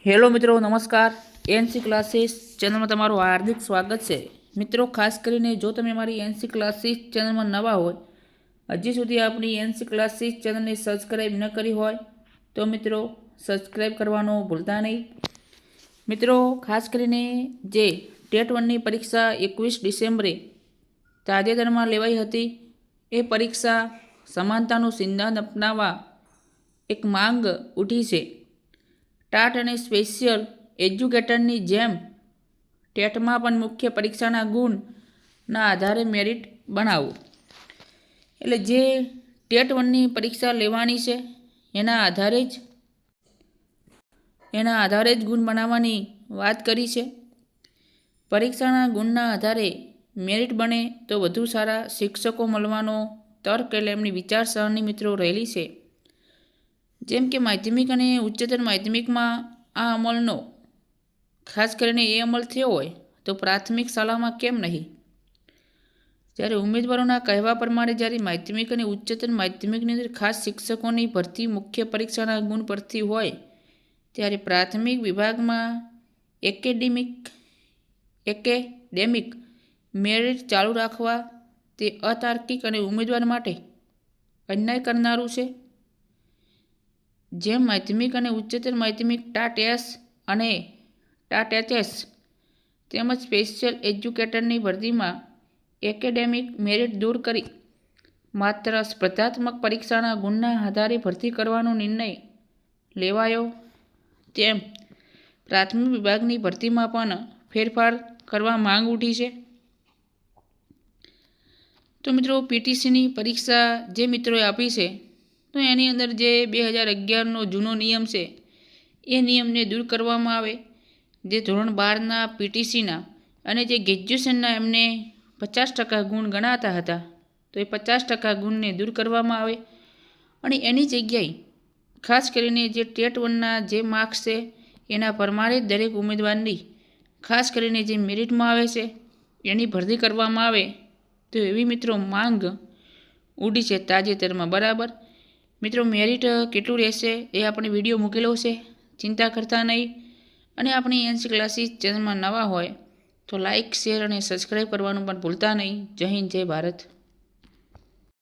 Hello મિત્રો, નમસ્કાર. NC classes ચેનલમાં તમારું હાર્દિક સ્વાગત છે. મિત્રો, ખાસ કરીને જો તમે મારી એનસી ક્લાસીસ ચેનલમાં નવા હોય, હજી સુધી આપણી એનસી ક્લાસીસ ચેનલને સબસ્ક્રાઈબ ન કરી હોય તો મિત્રો સબસ્ક્રાઈબ કરવાનું ભૂલતા નહીં. મિત્રો, ખાસ કરીને જે ટેટ 1ની પરીક્ષા 21 ડિસેમ્બરે તાજેતરમાં લેવાઈ હતી, એ પરીક્ષા સમાનતાનું સિદ્ધાંત અપનાવવા એક માંગ ઉઠી છે. ટાટ અને સ્પેશિયલ એજ્યુકેટરની જેમ ટેટમાં પણ મુખ્ય પરીક્ષાના ગુણના આધારે મેરિટ બનાવવું. એટલે જે ટેટ 1ની પરીક્ષા લેવાની છે એના આધારે જ ગુણ બનાવવાની વાત કરી છે. પરીક્ષાના ગુણના આધારે મેરિટ બને તો વધુ સારા શિક્ષકો મળવાનો તર્ક એટલે એમની વિચારસરણી મિત્રો રહેલી છે. જેમ કે માધ્યમિક અને ઉચ્ચતર માધ્યમિકમાં આ અમલનો ખાસ કરીને એ અમલ થયો હોય તો પ્રાથમિક શાળામાં કેમ નહીં? જ્યારે ઉમેદવારોના કહેવા પ્રમાણે જ્યારે માધ્યમિક અને ઉચ્ચતર માધ્યમિકની અંદર ખાસ શિક્ષકોની ભરતી મુખ્ય પરીક્ષાના ગુણ પરથી હોય, ત્યારે પ્રાથમિક વિભાગમાં એકેડેમિક મેરિટ ચાલુ રાખવા તે અતાર્કિક અને ઉમેદવાર માટે અન્યાય કરનારું છે. જેમ માધ્યમિક અને ઉચ્ચતર માધ્યમિક ટાટ એસ અને ટાટ એચએસ તેમજ સ્પેશિયલ એજ્યુકેટરની ભરતીમાં એકેડેમિક મેરિટ દૂર કરી માત્ર સ્પર્ધાત્મક પરીક્ષાના ગુણના આધારે ભરતી કરવાનો નિર્ણય લેવાયો, તેમ પ્રાથમિક વિભાગની ભરતીમાં પણ ફેરફાર કરવા માંગ ઉઠી છે. તો મિત્રો, પીટીસીની પરીક્ષા જે મિત્રોએ આપી છે, તો એની અંદર જે 2011નો જૂનો નિયમ છે એ નિયમને દૂર કરવામાં આવે. જે ધોરણ 12ના પીટીસીના અને જે ગ્રેજ્યુએશનના એમને 50% ગુણ ગણાતા હતા, તો એ 50% ગુણને દૂર કરવામાં આવે અને એની જગ્યાએ ખાસ કરીને જે ટેટ 1ના જે માર્ક્સ છે એના પ્રમાણે દરેક ઉમેદવારની ખાસ કરીને જે મેરિટમાં આવે છે એની ભરતી કરવામાં આવે, તો એવી મિત્રો માંગ ઉડી છે તાજેતરમાં. બરાબર મિત્રો, મેરિટ કેટલું રહેશે એ આપણે વિડીયો મૂકેલો છે, ચિંતા કરતા નહીં. અને આપણી એનસી ક્લાસીસ ચેનલમાં નવા હોય તો લાઇક, શેર અને સબસ્ક્રાઈબ કરવાનું પણ ભૂલતા નહીં. જય હિન્દ, જય ભારત.